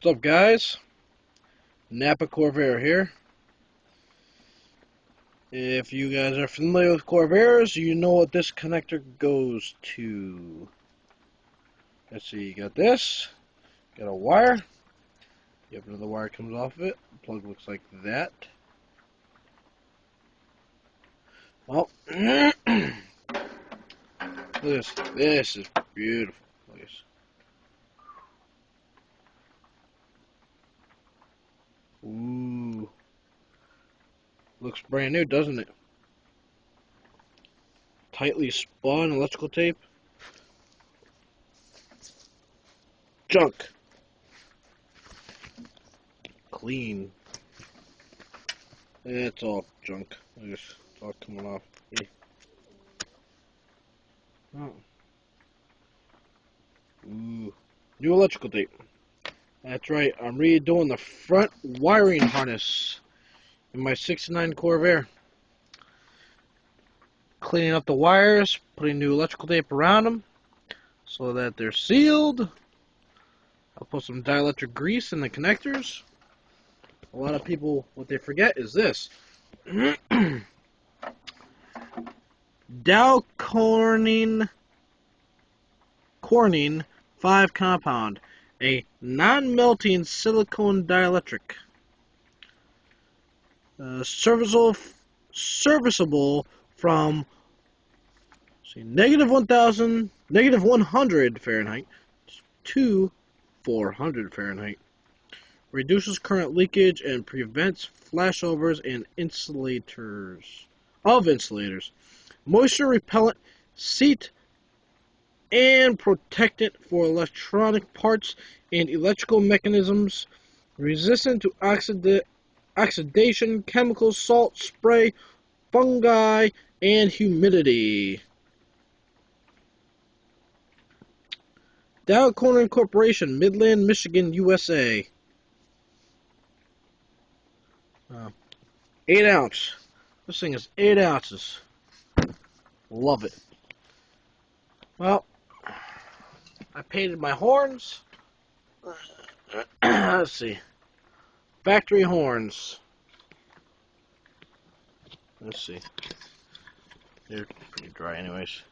What's up, guys? Napa Corvair here. If you guys are familiar with Corvairs, you know what this connector goes to. Let's see, you got this, got a wire. Yep, another wire comes off of it. The plug looks like that. Well, look at this. This is beautiful. Look at this. Ooh. Looks brand new, doesn't it? Tightly spun electrical tape. Junk. Clean. It's all junk. It's all coming off. Oh. Ooh. New electrical tape. That's right. I'm redoing the front wiring harness in my 69 Corvair. Cleaning up the wires, putting new electrical tape around them so that they're sealed. I'll put some dielectric grease in the connectors. A lot of people, what they forget is this. Dow Corning 5 compound, a non-melting silicone dielectric. Serviceable from -100 Fahrenheit to 400 Fahrenheit. Reduces current leakage and prevents flashovers and insulators. Moisture repellent, seat and protectant for electronic parts and electrical mechanisms. Resistant to oxidation, chemicals, salt, spray, fungi, and humidity. Dow Corning Corporation, Midland, Michigan, USA. 8 ounce. This thing is 8 ounces. Love it. Well, I painted my horns. Let's see. Factory horns. Let's see. They're pretty dry anyways.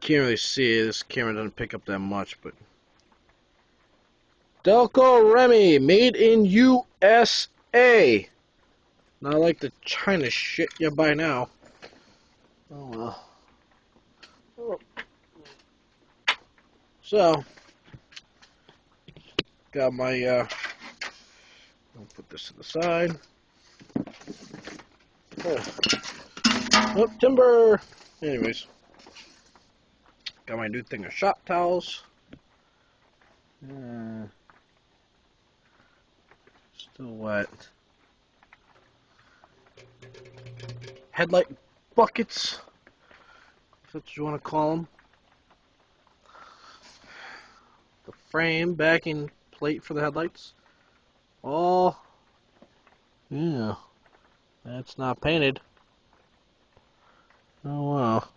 Can't really see it. This camera doesn't pick up that much, but Delco Remy, made in USA. Not like the China shit you buy now. Oh well. Oh. So, got my, I'll put this to the side. Oh, timber! Anyways. Got my new thing of shop towels. Still wet. Headlight buckets, if that's what you want to call them. The frame, backing plate for the headlights. Oh, yeah, that's not painted. Oh wow.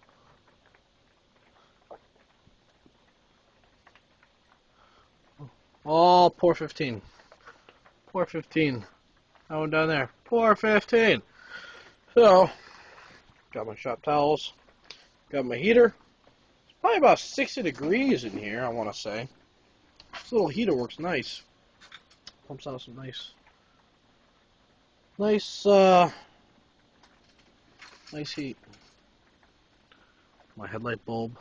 Oh, poor 15. Poor 15. That one down there. Poor 15. So, got my shop towels. Got my heater. It's probably about 60 degrees in here, I want to say. This little heater works nice. Pumps out some nice heat. My headlight bulb.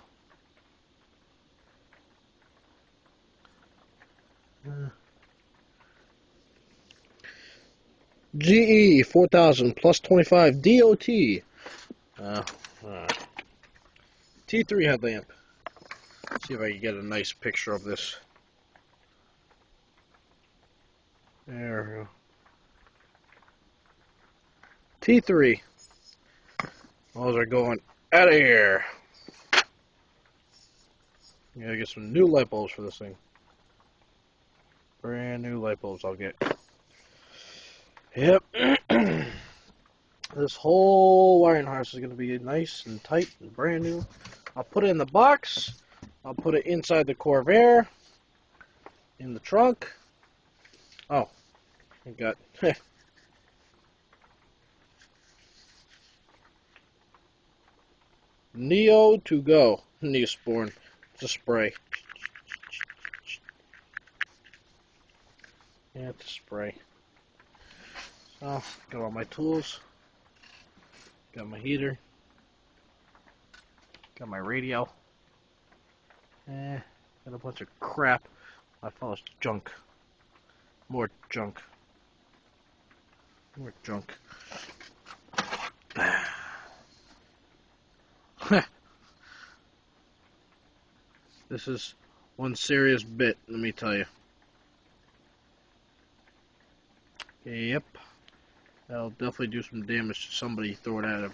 GE 4000 plus 25 DOT. T3 headlamp. See if I can get a nice picture of this. There we go. T3. Those are going out of here. Gotta get some new light bulbs for this thing. Brand new light bulbs I'll get. Yep. This whole wiring harness is going to be nice and tight and brand new. I'll put it in the box. I'll put it inside the Corvair, in the trunk. Oh, I got Neo to go. Neosporin. It's a spray. Yeah, it's a spray. So, got all my tools. Got my heater. Got my radio. Got a bunch of crap. I thought it was junk. More junk. More junk. This is one serious bit, let me tell you. Yep. That'll definitely do some damage to somebody throw it at him.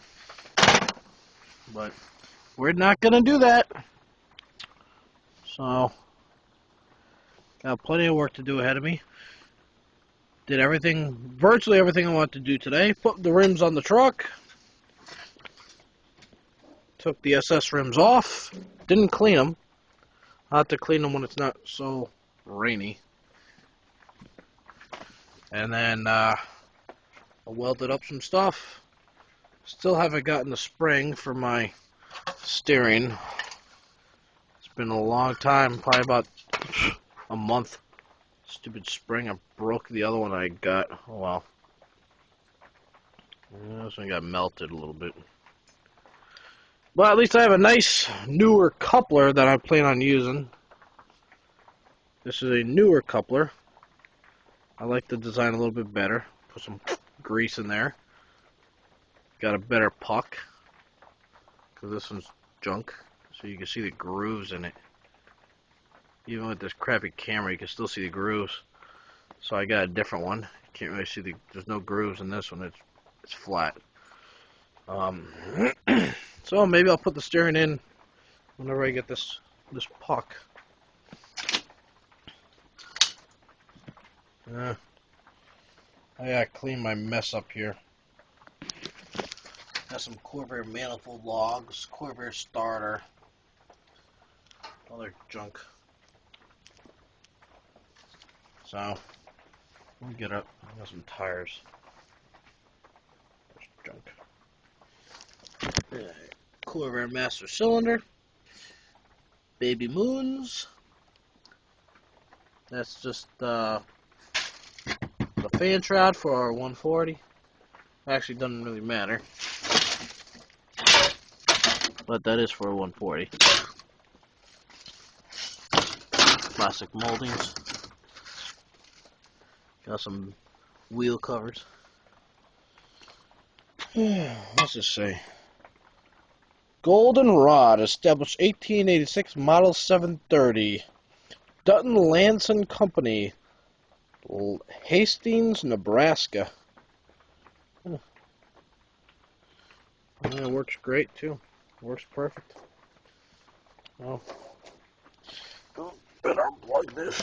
But we're not going to do that. So, got plenty of work to do ahead of me. Did everything, virtually everything I wanted to do today. Put the rims on the truck. Took the SS rims off. Didn't clean them. I'll have to clean them when it's not so rainy. And then I welded up some stuff. Still haven't gotten the spring for my steering. It's been a long time, probably about a month. Stupid spring, I broke the other one I got. Oh well. This one got melted a little bit. But at least I have a nice newer coupler that I plan on using. This is a newer coupler. I like the design a little bit better. Put some grease in there. Got a better puck. Because this one's junk. So you can see the grooves in it. Even with this crappy camera, you can still see the grooves. So I got a different one. You can't really see there's no grooves in this one. It's flat. So maybe I'll put the steering in whenever I get this puck. I gotta clean my mess up here. Got some Corvair manifold logs, Corvair starter, other junk. So, let me get up. I got some tires. There's junk. Corvair master cylinder. Baby moons. That's just the fan shroud for our 140. Actually, doesn't really matter. But that is for a 140. Plastic moldings. Got some wheel covers. What's this say? Golden Rod, established 1886, model 730. Dutton Lanson Company, Hastings, Nebraska. Yeah, it works great too. Works perfect. Well, better unplug this.